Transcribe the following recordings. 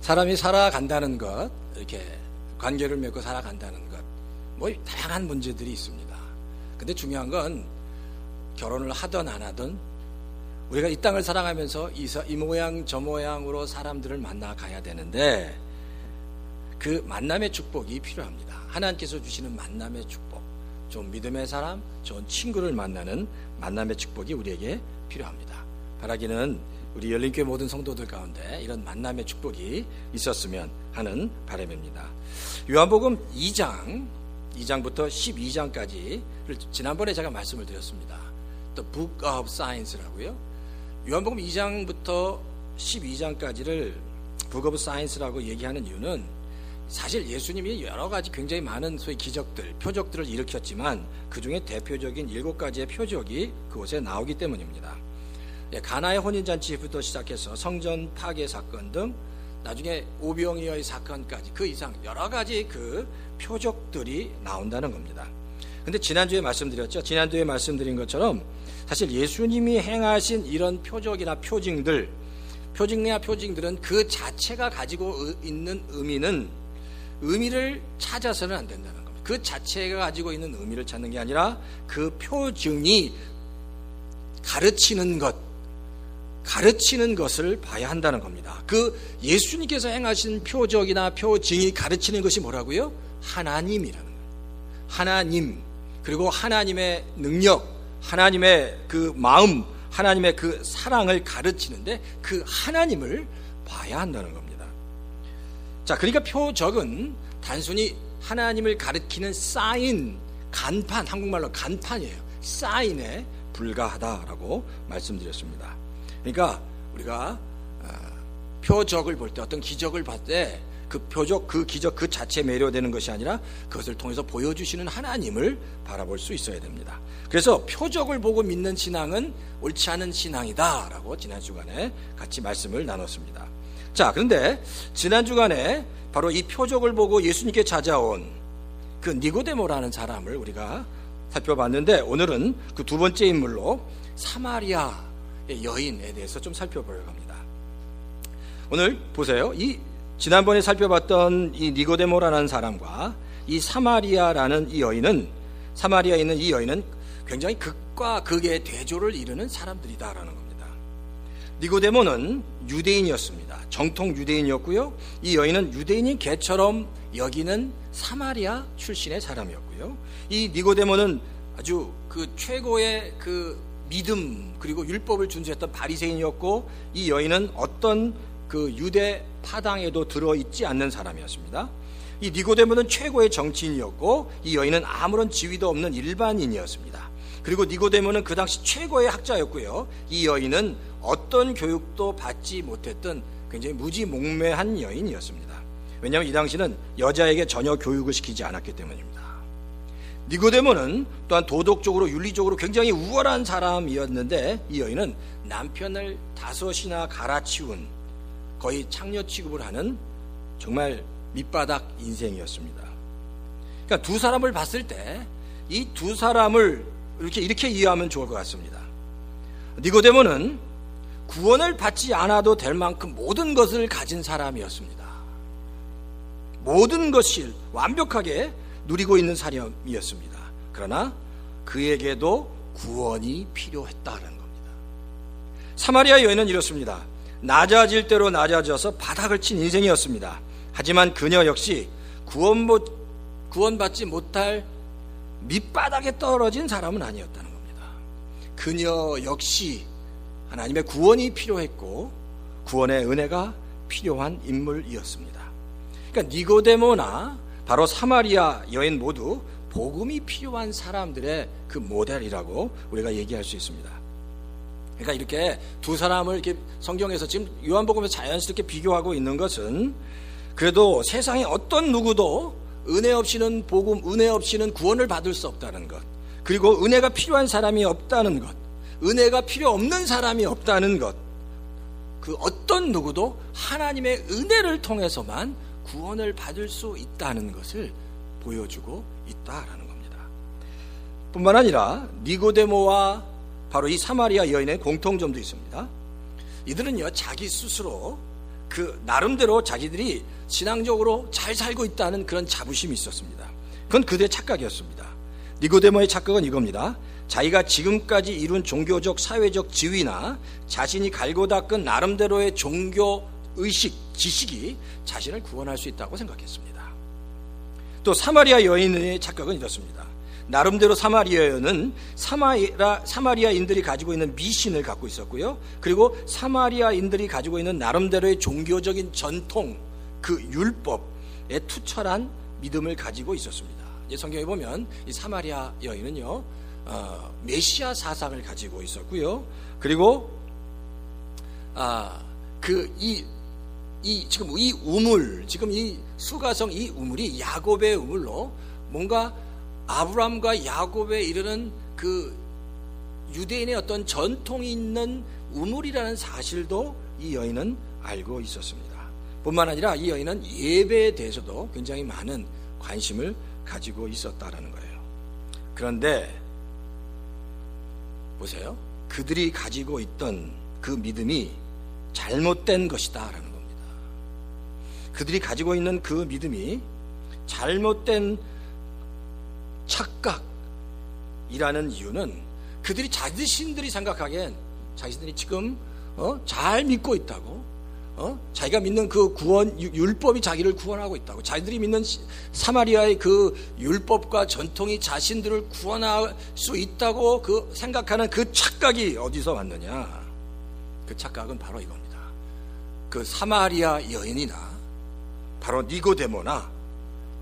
사람이 살아간다는 것, 이렇게 관계를 맺고 살아간다는 것, 뭐 다양한 문제들이 있습니다. 근데 중요한 건 결혼을 하든 안 하든 우리가 이 땅을 살아가면서 이 모양 저 모양으로 사람들을 만나가야 되는데 그 만남의 축복이 필요합니다. 하나님께서 주시는 만남의 축복, 좋은 믿음의 사람, 좋은 친구를 만나는 만남의 축복이 우리에게 필요합니다. 바라기는 우리 열린교회 모든 성도들 가운데 이런 만남의 축복이 있었으면 하는 바람입니다. 요한복음 2장부터 12장까지를 지난번에 제가 말씀을 드렸습니다. The Book of Science라고요. 요한복음 2장부터 12장까지를 Book of Science라고 얘기하는 이유는 사실 예수님이 여러 가지 굉장히 많은 소위 기적들, 표적들을 일으켰지만 그 중에 대표적인 7가지의 표적이 그곳에 나오기 때문입니다. 가나의 혼인잔치부터 시작해서 성전 파괴 사건 등 나중에 오병이어의 사건까지 그 이상 여러 가지 그 표적들이 나온다는 겁니다. 근데 지난주에 말씀드렸죠. 지난주에 말씀드린 것처럼 사실 예수님이 행하신 이런 표적이나 표징들은 그 자체가 가지고 있는 의미를 찾아서는 안 된다는 겁니다. 그 자체가 가지고 있는 의미를 찾는 게 아니라 그 표징이 가르치는 것을 봐야 한다는 겁니다. 그 예수님께서 행하신 표적이나 표징이 가르치는 것이 뭐라고요? 하나님이라는 거예요. 하나님, 그리고 하나님의 능력, 하나님의 그 마음, 하나님의 그 사랑을 가르치는데 그 하나님을 봐야 한다는 겁니다. 자, 그러니까 표적은 단순히 하나님을 가르치는 사인, 간판, 한국말로 간판이에요. 사인에 불과하다라고 말씀드렸습니다. 그러니까 우리가 표적을 볼 때, 어떤 기적을 봤을 때 그 표적, 그 기적 그 자체에 매료되는 것이 아니라 그것을 통해서 보여주시는 하나님을 바라볼 수 있어야 됩니다. 그래서 표적을 보고 믿는 신앙은 옳지 않은 신앙이다라고 지난 주간에 같이 말씀을 나눴습니다. 자, 그런데 지난 주간에 바로 이 표적을 보고 예수님께 찾아온 그 니고데모라는 사람을 우리가 살펴봤는데, 오늘은 그 두 번째 인물로 사마리아 여인에 대해서 좀 살펴보려고 합니다. 오늘 보세요. 이 지난번에 살펴봤던 이 니고데모라는 사람과 이 사마리아라는 이 여인은, 사마리아에 있는 이 여인은 굉장히 극과 극의 대조를 이루는 사람들이다라는 겁니다. 니고데모는 유대인이었습니다. 정통 유대인이었고요. 이 여인은 유대인인 개처럼 여기는 사마리아 출신의 사람이었고요. 이 니고데모는 아주 그 최고의 그 믿음 그리고 율법을 준수했던 바리새인이었고, 이 여인은 어떤 그 유대 파당에도 들어있지 않는 사람이었습니다. 이 니고데모는 최고의 정치인이었고, 이 여인은 아무런 지위도 없는 일반인이었습니다. 그리고 니고데모는 그 당시 최고의 학자였고요. 이 여인은 어떤 교육도 받지 못했던 굉장히 무지몽매한 여인이었습니다. 왜냐하면 이 당시는 여자에게 전혀 교육을 시키지 않았기 때문입니다. 니고데모는 또한 도덕적으로 윤리적으로 굉장히 우월한 사람이었는데, 이 여인은 남편을 5이나 갈아치운 거의 창녀 취급을 하는 정말 밑바닥 인생이었습니다. 그러니까 두 사람을 봤을 때 이 두 사람을 이렇게 이해하면 좋을 것 같습니다. 니고데모는 구원을 받지 않아도 될 만큼 모든 것을 가진 사람이었습니다. 모든 것을 완벽하게 누리고 있는 사람이었습니다. 그러나 그에게도 구원이 필요했다는 겁니다. 사마리아 여인은 이렇습니다. 낮아질 대로 낮아져서 바닥을 친 인생이었습니다. 하지만 그녀 역시 구원받지 못할 밑바닥에 떨어진 사람은 아니었다는 겁니다. 그녀 역시 하나님의 구원이 필요했고 구원의 은혜가 필요한 인물이었습니다. 그러니까 니고데모나 바로 사마리아 여인 모두 복음이 필요한 사람들의 그 모델이라고 우리가 얘기할 수 있습니다. 그러니까 이렇게 두 사람을 이렇게 성경에서 지금 요한복음에서 자연스럽게 비교하고 있는 것은, 그래도 세상에 어떤 누구도 은혜 없이는 복음, 은혜 없이는 구원을 받을 수 없다는 것, 그리고 은혜가 필요한 사람이 없다는 것, 은혜가 필요 없는 사람이 없다는 것, 그 어떤 누구도 하나님의 은혜를 통해서만 구원을 받을 수 있다는 것을 보여주고 있다라는 겁니다. 뿐만 아니라 니고데모와 바로 이 사마리아 여인의 공통점도 있습니다. 이들은요, 자기 스스로 그 나름대로 자기들이 신앙적으로 잘 살고 있다는 그런 자부심이 있었습니다. 그건 그들의 착각이었습니다. 니고데모의 착각은 이겁니다. 자기가 지금까지 이룬 종교적 사회적 지위나 자신이 갈고 닦은 나름대로의 종교 의식, 지식이 자신을 구원할 수 있다고 생각했습니다. 또 사마리아 여인의 착각은 이렇습니다. 나름대로 사마리아 여인은 사마리아인들이 가지고 있는 미신을 갖고 있었고요, 그리고 사마리아인들이 가지고 있는 나름대로의 종교적인 전통, 그 율법에 투철한 믿음을 가지고 있었습니다. 이제 성경에 보면 이 사마리아 여인은요, 메시아 사상을 가지고 있었고요, 그리고 지금 이 우물, 지금 이 수가성 이 우물이 야곱의 우물로 뭔가 아브람과 야곱에 이르는 그 유대인의 어떤 전통이 있는 우물이라는 사실도 이 여인은 알고 있었습니다. 뿐만 아니라 이 여인은 예배에 대해서도 굉장히 많은 관심을 가지고 있었다라는 거예요. 그런데 보세요. 그들이 가지고 있던 그 믿음이 잘못된 것이다라는 겁니다. 그들이 가지고 있는 그 믿음이 잘못된 착각이라는 이유는 그들이 자신들이 생각하기엔 자신들이 지금 잘 믿고 있다고, 자기가 믿는 그 구원 율법이 자기를 구원하고 있다고, 자기들이 믿는 사마리아의 그 율법과 전통이 자신들을 구원할 수 있다고 그 생각하는 그 착각이 어디서 왔느냐? 그 착각은 바로 이겁니다. 그 사마리아 여인이나 바로 니고데모나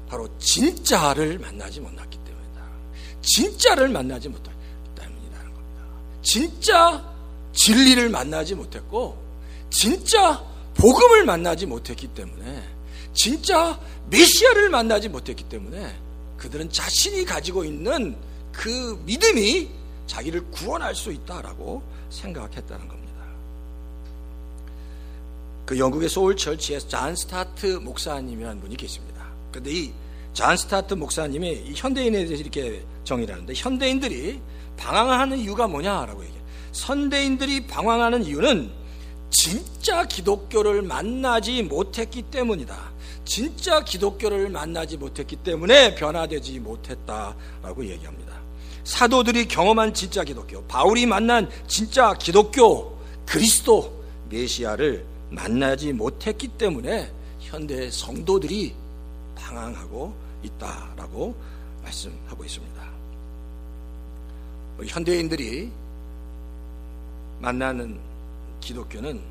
바로 진짜를 만나지 못했기 때문이다. 진짜를 만나지 못했기 때문이라는 겁니다. 진짜 진리를 만나지 못했고, 진짜 복음을 만나지 못했기 때문에, 진짜 메시아를 만나지 못했기 때문에 그들은 자신이 가지고 있는 그 믿음이 자기를 구원할 수 있다라고 생각했다는 겁니다. 그 영국의 소울 처치에서 존 스타트 목사님이라는 분이 계십니다. 그런데 이 존 스타트 목사님이 이 현대인에 대해서 이렇게 정의를 하는데, 현대인들이 방황하는 이유가 뭐냐라고 얘기해요. 현대인들이 방황하는 이유는 진짜 기독교를 만나지 못했기 때문이다. 진짜 기독교를 만나지 못했기 때문에 변화되지 못했다라고 얘기합니다. 사도들이 경험한 진짜 기독교, 바울이 만난 진짜 기독교, 그리스도 메시아를 만나지 못했기 때문에 현대 성도들이 방황하고 있다라고 말씀하고 있습니다. 현대인들이 만나는 기독교는,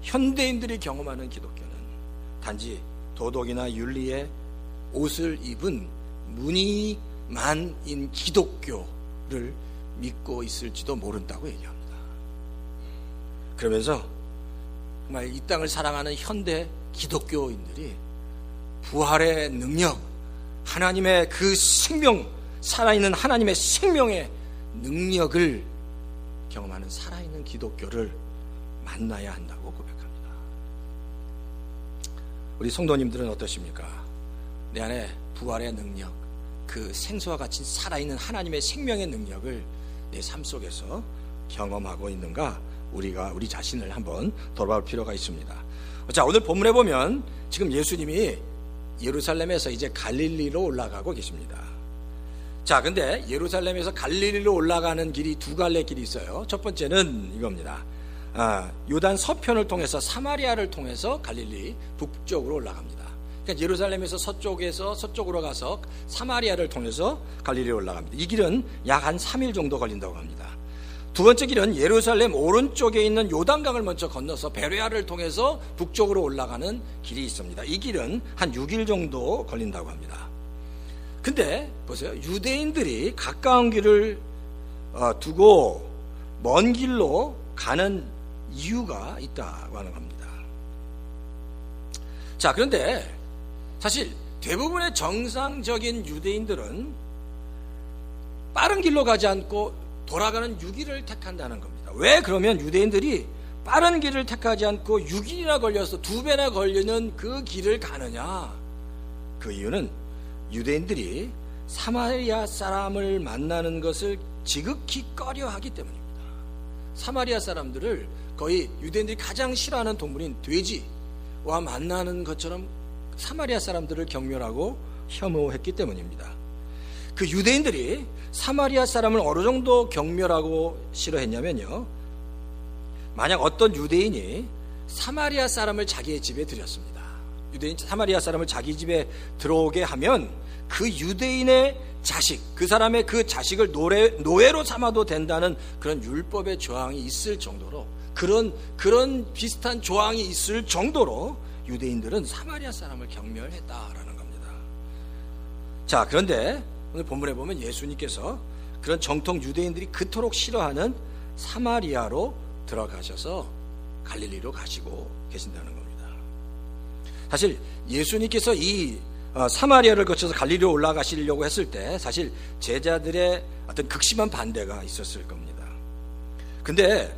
현대인들이 경험하는 기독교는 단지 도덕이나 윤리의 옷을 입은 무늬만인 기독교를 믿고 있을지도 모른다고 얘기합니다. 그러면서 정말 이 땅을 사랑하는 현대 기독교인들이 부활의 능력, 하나님의 그 생명, 살아있는 하나님의 생명의 능력을 경험하는 살아있는 기독교를 만나야 한다고 고백합니다. 우리 성도님들은 어떠십니까? 내 안에 부활의 능력, 그 생수와 같이 살아있는 하나님의 생명의 능력을 내 삶 속에서 경험하고 있는가? 우리 자신을 한번 돌아볼 필요가 있습니다. 자, 오늘 본문에 보면 지금 예수님이 예루살렘에서 이제 갈릴리로 올라가고 계십니다. 자, 근데 예루살렘에서 갈릴리로 올라가는 길이 두 갈래 길이 있어요. 첫 번째는 이겁니다. 요단 서편을 통해서 사마리아를 통해서 갈릴리 북쪽으로 올라갑니다. 그러니까 예루살렘에서 서쪽으로 가서 사마리아를 통해서 갈릴리로 올라갑니다. 이 길은 약 한 3일 정도 걸린다고 합니다. 두 번째 길은 예루살렘 오른쪽에 있는 요단강을 먼저 건너서 베레아를 통해서 북쪽으로 올라가는 길이 있습니다. 이 길은 한 6일 정도 걸린다고 합니다. 근데 보세요. 유대인들이 가까운 길을 두고 먼 길로 가는 이유가 있다고 하는 겁니다. 자, 그런데 사실 대부분의 정상적인 유대인들은 빠른 길로 가지 않고 돌아가는 유기를 택한다는 겁니다. 왜 그러면 유대인들이 빠른 길을 택하지 않고 6일이나 걸려서 2배나 걸리는 그 길을 가느냐? 그 이유는 유대인들이 사마리아 사람을 만나는 것을 지극히 꺼려하기 때문입니다. 사마리아 사람들을 거의 유대인들이 가장 싫어하는 동물인 돼지와 만나는 것처럼 사마리아 사람들을 경멸하고 혐오했기 때문입니다. 그 유대인들이 사마리아 사람을 어느 정도 경멸하고 싫어했냐면요, 만약 어떤 유대인이 사마리아 사람을 자기의 집에 들였습니다. 유대인 사마리아 사람을 자기 집에 들어오게 하면 그 유대인의 자식, 그 사람의 그 자식을 노예로 삼아도 된다는 그런 율법의 조항이 있을 정도로, 그런 비슷한 조항이 있을 정도로 유대인들은 사마리아 사람을 경멸했다라는 겁니다. 자, 그런데 오늘 본문에 보면 예수님께서 그런 정통 유대인들이 그토록 싫어하는 사마리아로 들어가셔서 갈릴리로 가시고 계신다는 겁니다. 사실 예수님께서 이 사마리아를 거쳐서 갈릴리로 올라가시려고 했을 때 사실 제자들의 어떤 극심한 반대가 있었을 겁니다. 근데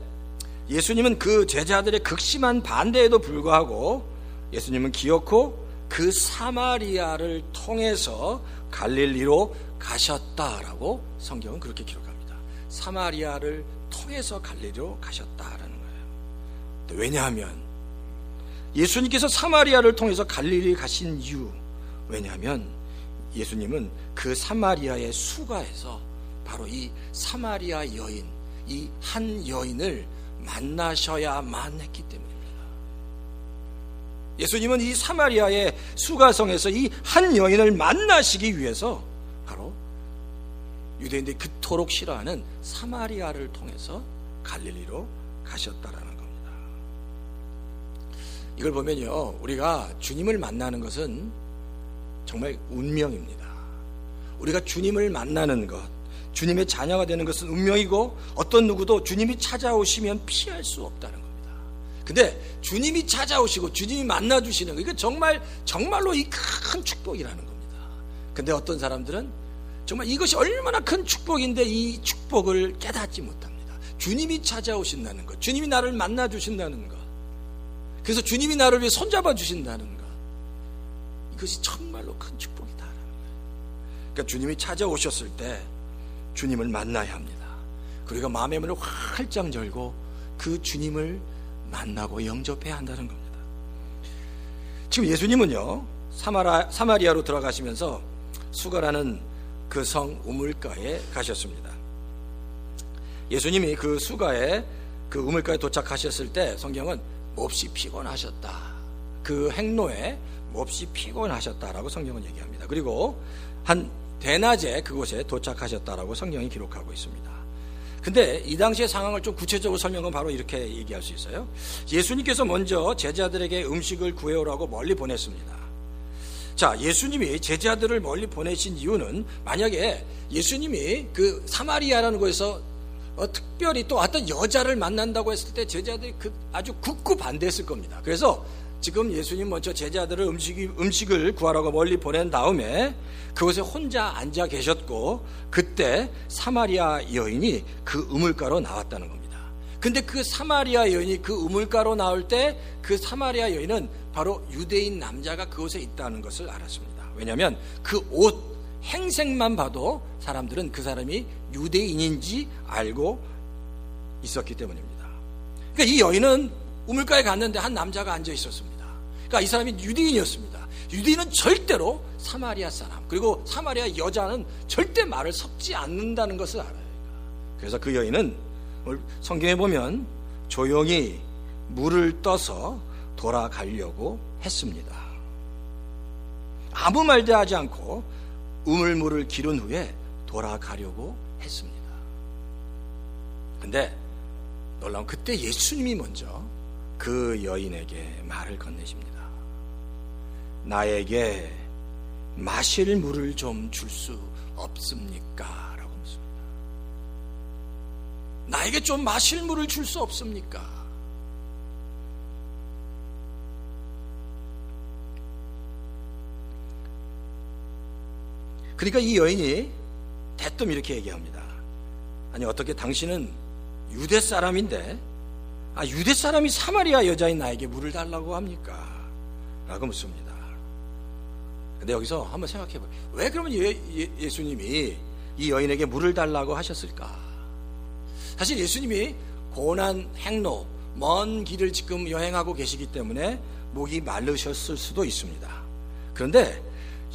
예수님은 그 제자들의 극심한 반대에도 불구하고 예수님은 기어코 그 사마리아를 통해서 갈릴리로 가셨다라고 성경은 그렇게 기록합니다. 사마리아를 통해서 갈릴리로 가셨다라는 거예요. 왜냐하면 예수님께서 사마리아를 통해서 갈릴리 가신 이유, 왜냐하면 예수님은 그 사마리아의 수가에서 바로 이 사마리아 여인, 이 한 여인을 만나셔야만 했기 때문입니다. 예수님은 이 사마리아의 수가성에서 이 한 여인을 만나시기 위해서 바로 유대인들이 그토록 싫어하는 사마리아를 통해서 갈릴리로 가셨다라는 겁니다. 이걸 보면요, 우리가 주님을 만나는 것은 정말 운명입니다. 우리가 주님을 만나는 것, 주님의 자녀가 되는 것은 운명이고 어떤 누구도 주님이 찾아오시면 피할 수 없다는 겁니다. 근데 주님이 찾아오시고 주님이 만나주시는 거, 이거 정말로 이 큰 축복이라는 겁니다. 근데 어떤 사람들은 정말 이것이 얼마나 큰 축복인데 이 축복을 깨닫지 못합니다. 주님이 찾아오신다는 것, 주님이 나를 만나주신다는 것, 그래서 주님이 나를 위해 손잡아 주신다는 것, 이것이 정말로 큰 축복이다라는 거예요. 그러니까 주님이 찾아오셨을 때 주님을 만나야 합니다. 그리고 마음의 문을 활짝 열고 그 주님을 만나고 영접해야 한다는 겁니다. 지금 예수님은요, 사마리아로 들어가시면서 수가라는 그 성 우물가에 가셨습니다. 예수님이 그 수가에, 그 우물가에 도착하셨을 때 성경은 몹시 피곤하셨다, 그 행로에 몹시 피곤하셨다라고 성경은 얘기합니다. 그리고 한 대낮에 그곳에 도착하셨다라고 성경이 기록하고 있습니다. 근데 이 당시의 상황을 좀 구체적으로 설명은 바로 이렇게 얘기할 수 있어요. 예수님께서 먼저 제자들에게 음식을 구해오라고 멀리 보냈습니다. 자, 예수님이 제자들을 멀리 보내신 이유는, 만약에 예수님이 그 사마리아라는 곳에서 특별히 또 어떤 여자를 만난다고 했을 때 제자들이 아주 굳고 반대했을 겁니다. 그래서 지금 예수님 먼저 제자들을 음식을 구하라고 멀리 보낸 다음에 그곳에 혼자 앉아 계셨고, 그때 사마리아 여인이 그 우물가로 나왔다는 겁니다. 근데 그 사마리아 여인이 그 우물가로 나올 때 그 사마리아 여인은 바로 유대인 남자가 그곳에 있다는 것을 알았습니다. 왜냐하면 그 옷, 행색만 봐도 사람들은 그 사람이 유대인인지 알고 있었기 때문입니다. 그러니까 이 여인은 우물가에 갔는데 한 남자가 앉아 있었습니다. 그러니까 이 사람이 유대인이었습니다. 유대인은 절대로 사마리아 사람, 그리고 사마리아 여자는 절대 말을 섞지 않는다는 것을 알아요. 그래서 그 여인은 성경에 보면 조용히 물을 떠서 돌아가려고 했습니다. 아무 말도 하지 않고 우물물을 기른 후에 돌아가려고 했습니다. 근데 놀라운, 그때 예수님이 먼저 그 여인에게 말을 건네십니다. 나에게 마실 물을 좀 줄 수 없습니까? 라고 묻습니다. 나에게 좀 마실 물을 줄 수 없습니까? 그러니까 이 여인이 대뜸 이렇게 얘기합니다. 아니 어떻게 당신은 유대 사람인데 유대 사람이 사마리아 여자인 나에게 물을 달라고 합니까? 라고 묻습니다. 근데 여기서 한번 생각해 봐요. 왜 그러면 예수님이 이 여인에게 물을 달라고 하셨을까? 사실 예수님이 고난 행로 먼 길을 지금 여행하고 계시기 때문에 목이 마르셨을 수도 있습니다. 그런데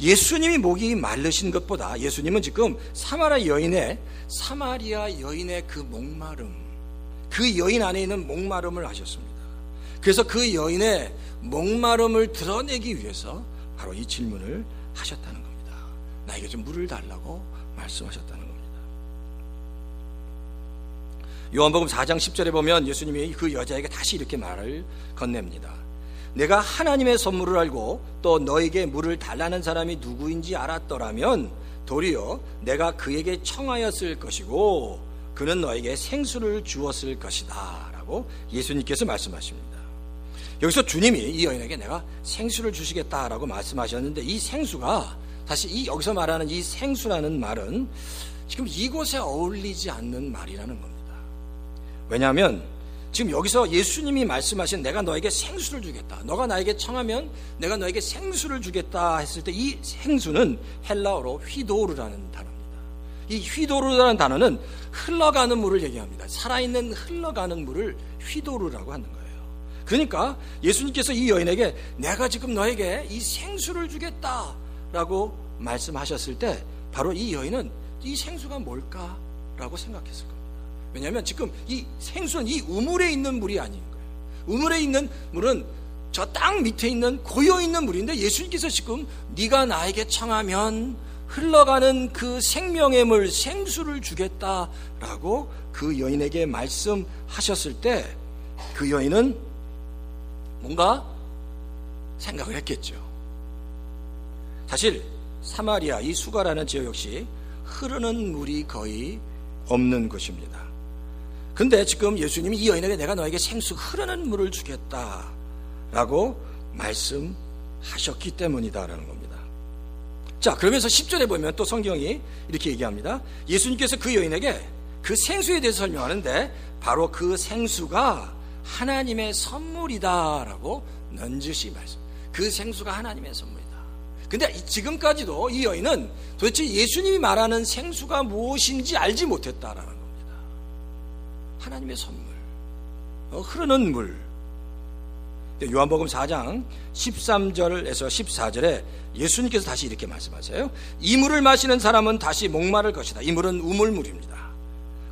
예수님이 목이 마르신 것보다 예수님은 지금 사마리아 여인의 그 목마름, 그 여인 안에 있는 목마름을 아셨습니다. 그래서 그 여인의 목마름을 드러내기 위해서 바로 이 질문을 하셨다는 겁니다. 나에게 좀 물을 달라고 말씀하셨다는 겁니다. 요한복음 4장 10절에 보면 예수님이 그 여자에게 다시 이렇게 말을 건넵니다. 내가 하나님의 선물을 알고 또 너에게 물을 달라는 사람이 누구인지 알았더라면 도리어 내가 그에게 청하였을 것이고 그는 너에게 생수를 주었을 것이다 라고 예수님께서 말씀하십니다. 여기서 주님이 이 여인에게 내가 생수를 주시겠다라고 말씀하셨는데 이 생수가 사실 여기서 말하는 이 생수라는 말은 지금 이곳에 어울리지 않는 말이라는 겁니다. 왜냐하면 지금 여기서 예수님이 말씀하신 내가 너에게 생수를 주겠다, 너가 나에게 청하면 내가 너에게 생수를 주겠다 했을 때 이 생수는 헬라어로 휘도르라는 단어입니다. 이 휘도르라는 단어는 흘러가는 물을 얘기합니다. 살아있는 흘러가는 물을 휘도르라고 하는 거예요. 그러니까 예수님께서 이 여인에게 내가 지금 너에게 이 생수를 주겠다라고 말씀하셨을 때 바로 이 여인은 이 생수가 뭘까라고 생각했을 겁니다. 왜냐하면 지금 이 생수는 이 우물에 있는 물이 아닌 거예요. 우물에 있는 물은 저 땅 밑에 있는 고여있는 물인데 예수님께서 지금 네가 나에게 청하면 흘러가는 그 생명의 물 생수를 주겠다라고 그 여인에게 말씀하셨을 때 그 여인은 뭔가 생각을 했겠죠. 사실 사마리아 이 수가라는 지역 역시 흐르는 물이 거의 없는 곳입니다. 근데 지금 예수님이 이 여인에게 내가 너에게 생수 흐르는 물을 주겠다라고 말씀하셨기 때문이다라는 겁니다. 자, 그러면서 10절에 보면 또 성경이 이렇게 얘기합니다. 예수님께서 그 여인에게 그 생수에 대해서 설명하는데 바로 그 생수가 하나님의 선물이다라고 넌지시 말씀. 그 생수가 하나님의 선물이다. 근데 지금까지도 이 여인은 도대체 예수님이 말하는 생수가 무엇인지 알지 못했다라는 겁니다. 하나님의 선물, 흐르는 물. 요한복음 4장 13절에서 14절에 예수님께서 다시 이렇게 말씀하세요. 이 물을 마시는 사람은 다시 목마를 것이다. 이 물은 우물물입니다.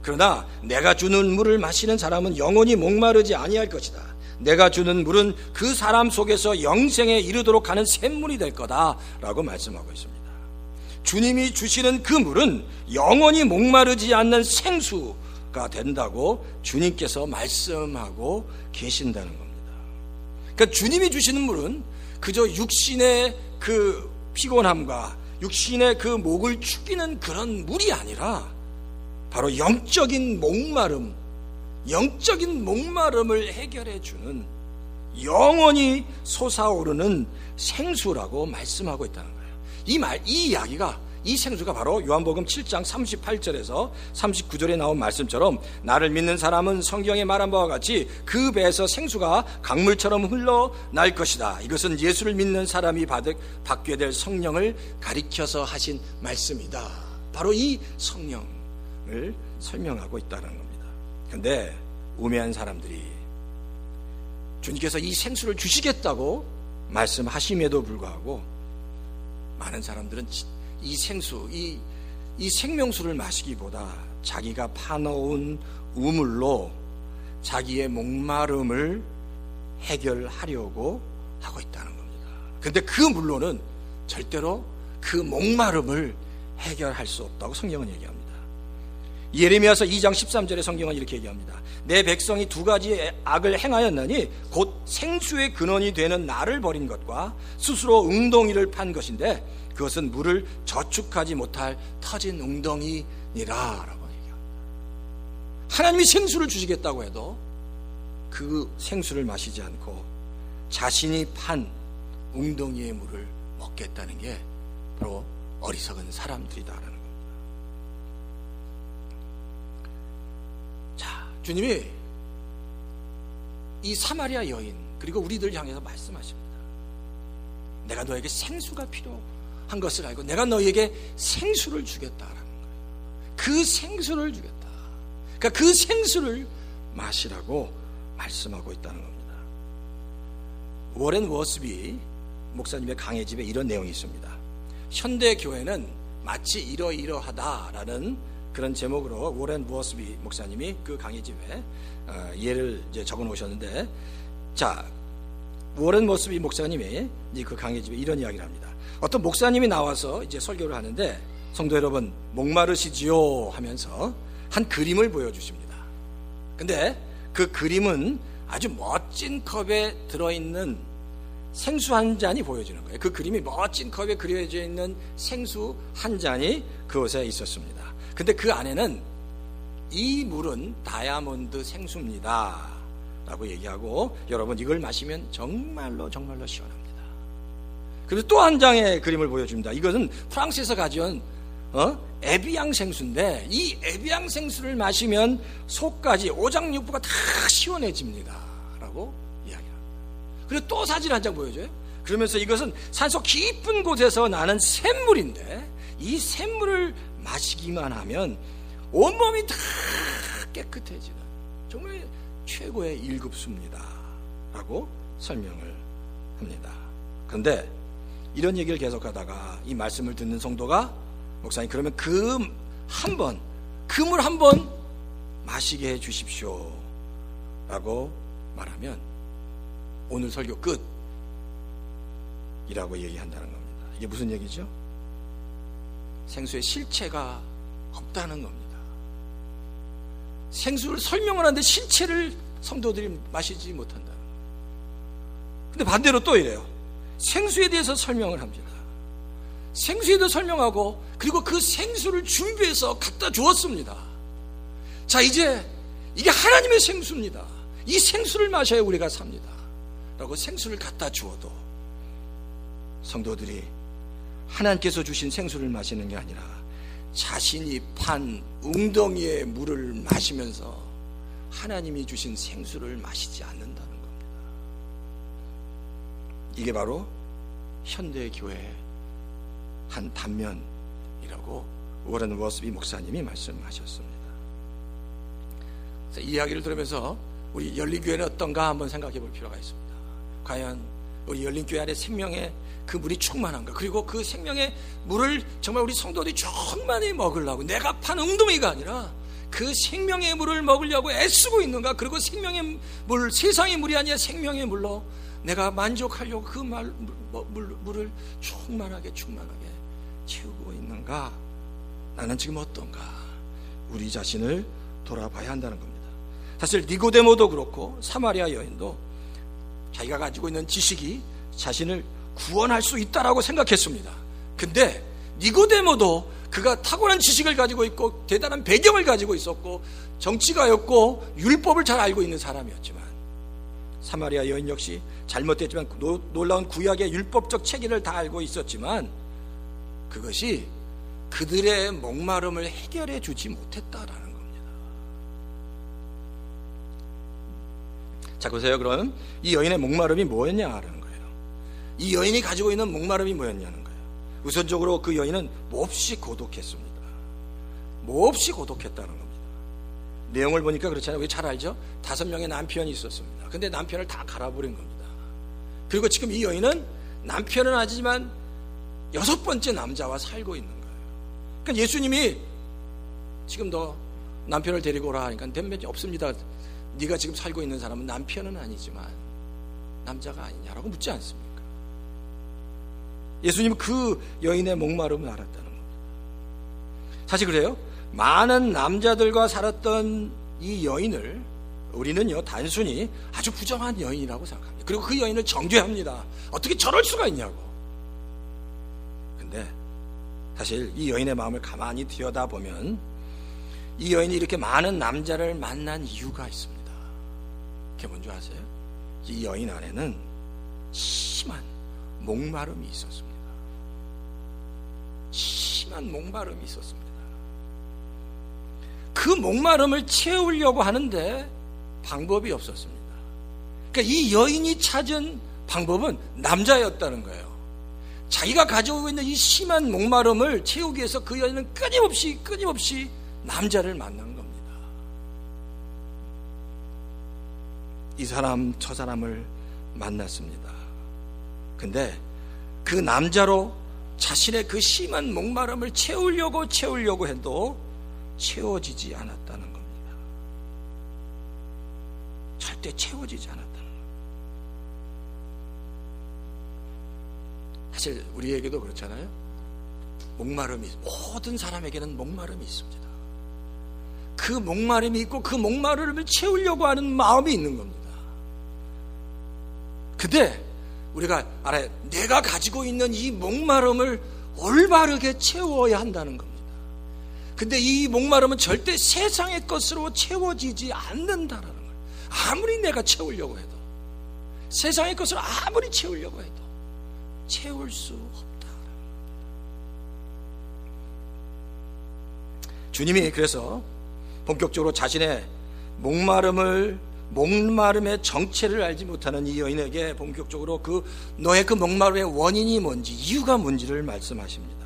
그러나 내가 주는 물을 마시는 사람은 영원히 목마르지 아니할 것이다. 내가 주는 물은 그 사람 속에서 영생에 이르도록 하는 샘물이 될 거다라고 말씀하고 있습니다. 주님이 주시는 그 물은 영원히 목마르지 않는 생수가 된다고 주님께서 말씀하고 계신다는 겁니다. 그러니까 주님이 주시는 물은 그저 육신의 그 피곤함과 육신의 그 목을 축이는 그런 물이 아니라 바로 영적인 목마름을 해결해 주는 영원히 솟아오르는 생수라고 말씀하고 있다는 거예요. 이 이야기가, 이 생수가 바로 요한복음 7장 38절에서 39절에 나온 말씀처럼 나를 믿는 사람은 성경에 말한 바와 같이 그 배에서 생수가 강물처럼 흘러날 것이다. 이것은 예수를 믿는 사람이 받게 될 성령을 가리켜서 하신 말씀이다. 바로 이 성령을 설명하고 있다는 겁니다. 그런데 우매한 사람들이 주님께서 이 생수를 주시겠다고 말씀하심에도 불구하고 많은 사람들은 이 생수, 이 생명수를 마시기보다 자기가 파놓은 우물로 자기의 목마름을 해결하려고 하고 있다는 겁니다. 그런데 그 물로는 절대로 그 목마름을 해결할 수 없다고 성경은 얘기합니다. 예레미야서 2장 13절에 성경은 이렇게 얘기합니다. 내 백성이 두 가지 악을 행하였나니 곧 생수의 근원이 되는 나를 버린 것과 스스로 웅덩이를 판 것인데 그것은 물을 저축하지 못할 터진 웅덩이니라 라고 얘기합니다. 하나님이 생수를 주시겠다고 해도 그 생수를 마시지 않고 자신이 판 웅덩이의 물을 먹겠다는 게 바로 어리석은 사람들이다라는 겁니다. 자, 주님이 이 사마리아 여인 그리고 우리들 향해서 말씀하십니다. 내가 너에게 생수가 필요한 것을 알고 내가 너에게 생수를 주겠다라는 거예요. 그 생수를 주겠다. 그러니까 그 생수를 마시라고 말씀하고 있다는 겁니다. 워렌 워스비 목사님의 강해집에 이런 내용이 있습니다. 현대 교회는 마치 이러이러하다라는 그런 제목으로 워렌 워스비 목사님이 그 강해집에 예를 이제 적어 놓으셨는데, 자, 워렌 워스비 목사님이 그 강해집에 이런 이야기를 합니다. 어떤 목사님이 나와서 이제 설교를 하는데, 성도 여러분 목마르시지요 하면서 한 그림을 보여주십니다. 근데 그 그림은 아주 멋진 컵에 들어있는 생수 한 잔이 보여지는 거예요. 그 그림이 멋진 컵에 그려져 있는 생수 한 잔이 그곳에 있었습니다. 근데 그 안에는 이 물은 다이아몬드 생수입니다 라고 얘기하고, 여러분 이걸 마시면 정말로 정말로 시원합니다. 그리고 또 한 장의 그림을 보여줍니다. 이것은 프랑스에서 가져온 에비앙 생수인데, 이 에비앙 생수를 마시면 속까지 오장육부가 다 시원해집니다 라고 이야기합니다. 그리고 또 사진 한 장 보여줘요. 그러면서 이것은 산속 깊은 곳에서 나는 샘물인데, 이 샘물을 마시기만 하면 온몸이 다 깨끗해지는 정말 최고의 일급수입니다 라고 설명을 합니다. 그런데 이런 얘기를 계속하다가 이 말씀을 듣는 성도가, 목사님 그러면 그 물 한 번 마시게 해 주십시오 라고 말하면 오늘 설교 끝 이라고 얘기한다는 겁니다. 이게 무슨 얘기죠? 생수의 실체가 없다는 겁니다. 생수를 설명을 하는데 실체를 성도들이 마시지 못한다는 겁니다. 근데 반대로 또 이래요. 생수에 대해서 설명을 합니다. 생수에 대해서 설명하고, 그리고 그 생수를 준비해서 갖다 주었습니다. 자, 이제 이게 하나님의 생수입니다. 이 생수를 마셔야 우리가 삽니다 라고 생수를 갖다 주어도 성도들이 하나님께서 주신 생수를 마시는 게 아니라 자신이 판 웅덩이의 물을 마시면서 하나님이 주신 생수를 마시지 않는다는 겁니다. 이게 바로 현대교회의 한 단면이라고 워렌 워스비 목사님이 말씀하셨습니다. 이 이야기를 들으면서 우리 열린교회는 어떤가 한번 생각해 볼 필요가 있습니다. 과연 우리 열린교회 안에 생명의 그 물이 충만한가? 그리고 그 생명의 물을 정말 우리 성도들이 충만히 먹으려고, 내가 판 웅덩이가 아니라 그 생명의 물을 먹으려고 애쓰고 있는가? 그리고 생명의 물, 세상의 물이 아니라 생명의 물로 내가 만족하려고 그 물을 충만하게 채우고 있는가? 나는 지금 어떤가? 우리 자신을 돌아봐야 한다는 겁니다. 사실 니고데모도 그렇고 사마리아 여인도 자기가 가지고 있는 지식이 자신을 구원할 수 있다라고 생각했습니다. 근데 니고데모도 그가 탁월한 지식을 가지고 있고 대단한 배경을 가지고 있었고 정치가였고 율법을 잘 알고 있는 사람이었지만, 사마리아 여인 역시 잘못됐지만 놀라운 구약의 율법적 체계를 다 알고 있었지만 그것이 그들의 목마름을 해결해 주지 못했다라는 겁니다. 자, 보세요. 그럼 이 여인의 목마름이 뭐였냐라는 거예요. 이 여인이 가지고 있는 목마름이 뭐였냐는 거예요. 우선적으로 그 여인은 몹시 고독했습니다. 몹시 고독했다는 겁니다. 내용을 보니까 그렇잖아요. 우리 잘 알죠? 5명의 남편이 있었습니다. 근데 남편을 다 갈아버린 겁니다. 그리고 지금 이 여인은 남편은 아니지만 6번째 남자와 살고 있는 거예요. 그러니까 예수님이 지금 너 남편을 데리고 오라 하니까 됨변이 없습니다. 네가 지금 살고 있는 사람은 남편은 아니지만 남자가 아니냐라고 묻지 않습니까? 예수님은 그 여인의 목마름을 알았다는 겁니다. 사실 그래요. 많은 남자들과 살았던 이 여인을 우리는요 단순히 아주 부정한 여인이라고 생각합니다. 그리고 그 여인을 정죄합니다. 어떻게 저럴 수가 있냐고. 근데 사실 이 여인의 마음을 가만히 들여다보면 이 여인이 이렇게 많은 남자를 만난 이유가 있습니다. 그게 뭔지 아세요? 이 여인 안에는 심한 목마름이 있었습니다. 심한 목마름이 있었습니다. 그 목마름을 채우려고 하는데 방법이 없었습니다. 그러니까 이 여인이 찾은 방법은 남자였다는 거예요. 자기가 가지고 있는 이 심한 목마름을 채우기 위해서 그 여인은 끊임없이 남자를 만난 겁니다. 이 사람 저 사람을 만났습니다. 근데 그 남자로 자신의 그 심한 목마름을 채우려고 해도 채워지지 않았다는 겁니다. 절대 채워지지 않았다는 겁니다. 사실 우리에게도 그렇잖아요. 목마름이, 모든 사람에게는 목마름이 있습니다. 그 목마름이 있고 그 목마름을 채우려고 하는 마음이 있는 겁니다. 근데 우리가 알아요. 내가 가지고 있는 이 목마름을 올바르게 채워야 한다는 겁니다. 근데 이 목마름은 절대 세상의 것으로 채워지지 않는다라는 거예요. 아무리 내가 채우려고 해도, 세상의 것을 아무리 채우려고 해도 채울 수 없다. 주님이 그래서 본격적으로 자신의 목마름의 정체를 알지 못하는 이 여인에게 본격적으로 너의 그 목마름의 원인이 뭔지, 이유가 뭔지를 말씀하십니다.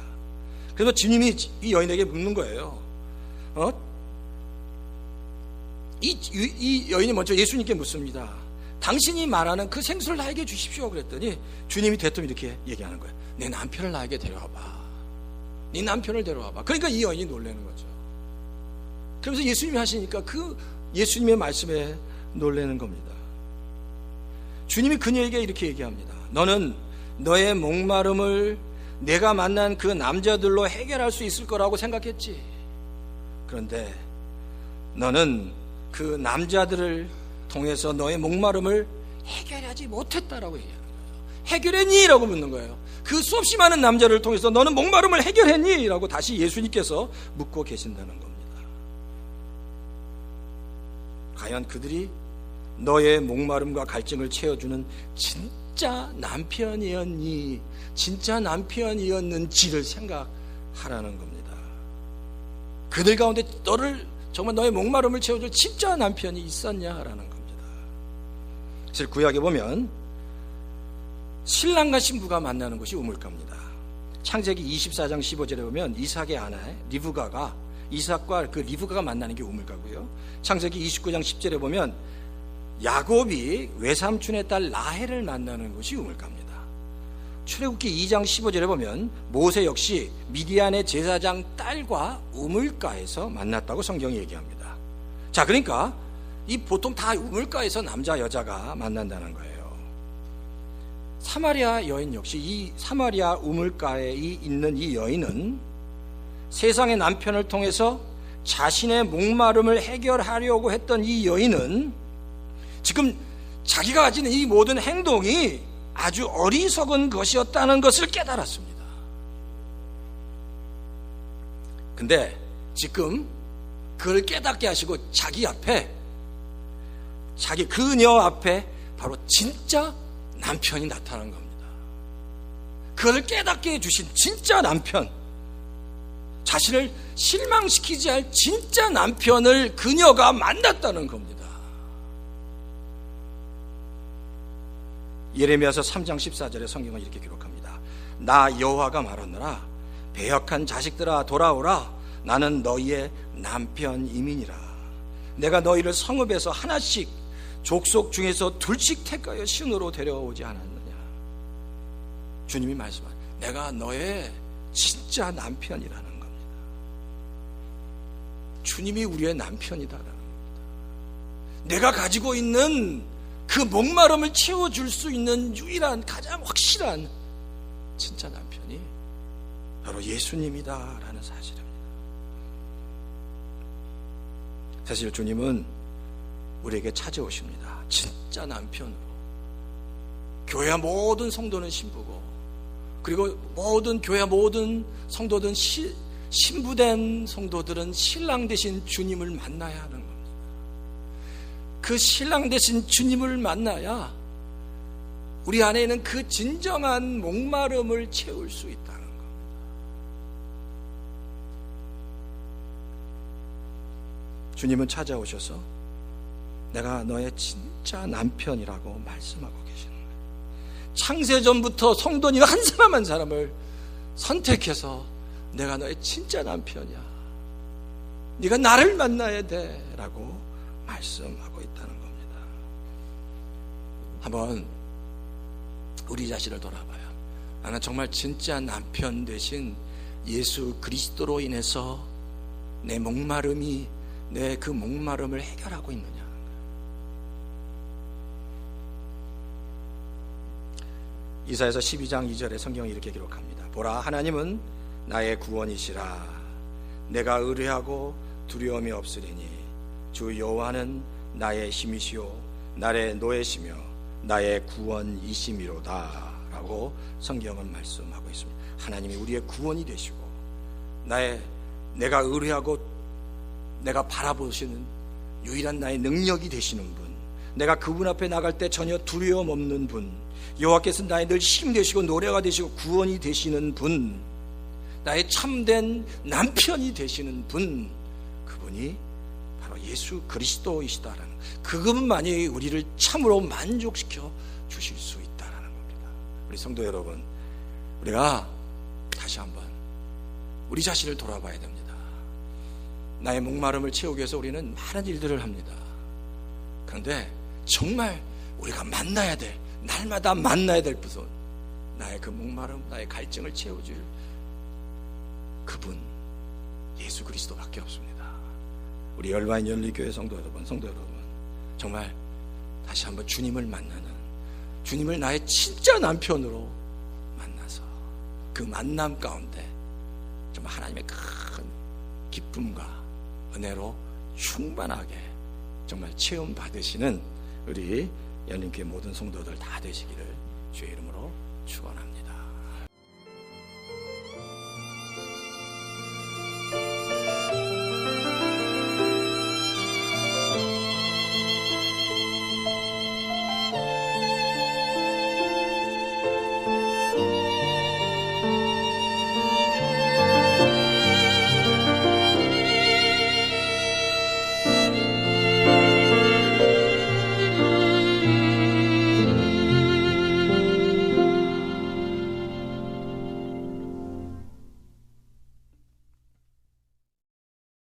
그래서 주님이 이 여인에게 묻는 거예요. 이 여인이 먼저 예수님께 묻습니다. 당신이 말하는 그 생수를 나에게 주십시오. 그랬더니 주님이 대뜸 이렇게 얘기하는 거예요. 내 남편을 나에게 데려와봐. 네 남편을 데려와봐. 그러니까 이 여인이 놀라는 거죠. 그러면서 예수님이 하시니까 그 예수님의 말씀에 놀라는 겁니다. 주님이 그녀에게 이렇게 얘기합니다. 너는 너의 목마름을 내가 만난 그 남자들로 해결할 수 있을 거라고 생각했지. 그런데 너는 그 남자들을 통해서 너의 목마름을 해결하지 못했다라고 얘기하는 거예요. 해결했니? 라고 묻는 거예요. 그 수없이 많은 남자를 통해서 너는 목마름을 해결했니? 라고 다시 예수님께서 묻고 계신다는 겁니다. 과연 그들이 너의 목마름과 갈증을 채워주는 진짜 남편이었니? 진짜 남편이었는지를 생각하라는 겁니다. 그들 가운데 정말 너의 목마름을 채워줄 진짜 남편이 있었냐라는 겁니다. 사실 구약에 보면 신랑과 신부가 만나는 것이 우물가입니다. 창세기 24장 15절에 보면 이삭의 아내 리브가가 이삭과 그 리브가가 만나는 게 우물가고요. 창세기 29장 10절에 보면 야곱이 외삼촌의 딸 라헬을 만나는 것이 우물가입니다. 출애굽기 2장 15절에 보면 모세 역시 미디안의 제사장 딸과 우물가에서 만났다고 성경이 얘기합니다. 자, 그러니까 이 보통 다 우물가에서 남자 여자가 만난다는 거예요. 사마리아 여인 역시 이 사마리아 우물가에 있는 이 여인은 세상의 남편을 통해서 자신의 목마름을 해결하려고 했던 이 여인은 지금 자기가 가지는 이 모든 행동이 아주 어리석은 것이었다는 것을 깨달았습니다. 근데 지금 그걸 깨닫게 하시고 그녀 앞에 바로 진짜 남편이 나타난 겁니다. 그걸 깨닫게 해주신 진짜 남편, 자신을 실망시키지 할 진짜 남편을 그녀가 만났다는 겁니다. 예레미야서 3장 14절에 성경은 이렇게 기록합니다. 나 여호와가 말하노라. 배역한 자식들아 돌아오라. 나는 너희의 남편임이니라. 내가 너희를 성읍에서 하나씩 족속 중에서 둘씩 택하여 시온으로 데려오지 않았느냐. 주님이 말씀하신 내가 너의 진짜 남편이라는 겁니다. 주님이 우리의 남편이다라는 겁니다. 내가 가지고 있는 그 목마름을 채워줄 수 있는 유일한 가장 확실한 진짜 남편이 바로 예수님이다라는 사실입니다. 사실 주님은 우리에게 찾아오십니다. 진짜 남편으로. 교회 모든 성도는 신부고, 그리고 교회 모든 성도든 신부된 성도들은 신랑 되신 주님을 만나야 하는 겁니다. 그 신랑 되신 주님을 만나야 우리 안에 있는 그 진정한 목마름을 채울 수 있다는 겁니다. 주님은 찾아오셔서 내가 너의 진짜 남편이라고 말씀하고 계시는 거예요. 창세전부터 성도님 한 사람 한 사람을 선택해서 내가 너의 진짜 남편이야, 네가 나를 만나야 돼 라고 말씀하고 있다는 겁니다. 한번 우리 자신을 돌아봐요. 나는 정말 진짜 남편 되신 예수 그리스도로 인해서 내 목마름이, 내 그 목마름을 해결하고 있느냐. 이사야서 12장 2절에 성경이 이렇게 기록합니다. 보라, 하나님은 나의 구원이시라. 내가 의뢰하고 두려움이 없으리니 주 여호와는 나의 힘이시요 나의 노예시며 나의 구원이시미로다 라고 성경은 말씀하고 있습니다. 하나님이 우리의 구원이 되시고 내가 의뢰하고 내가 바라보시는 유일한 나의 능력이 되시는 분, 내가 그분 앞에 나갈 때 전혀 두려움 없는 분, 여호와께서 나의 늘 힘 되시고 노래가 되시고 구원이 되시는 분, 나의 참된 남편이 되시는 분, 그분이 바로 예수 그리스도이시다라는, 그분만이 우리를 참으로 만족시켜 주실 수 있다라는 겁니다. 우리 성도 여러분, 우리가 다시 한번 우리 자신을 돌아봐야 됩니다. 나의 목마름을 채우기 위해서 우리는 많은 일들을 합니다. 그런데 정말 우리가 만나야 될, 날마다 만나야 될 분은 나의 그 목마름, 나의 갈증을 채워줄 그분 예수 그리스도밖에 없습니다. 우리 열바인 연리교회 성도 여러분, 정말 다시 한번 주님을 만나는, 주님을 나의 진짜 남편으로 만나서 그 만남 가운데 정말 하나님의 큰 기쁨과 은혜로 충만하게 정말 체험 받으시는 우리 연림교회 모든 성도들 다 되시기를 주의 이름으로 축원합니다.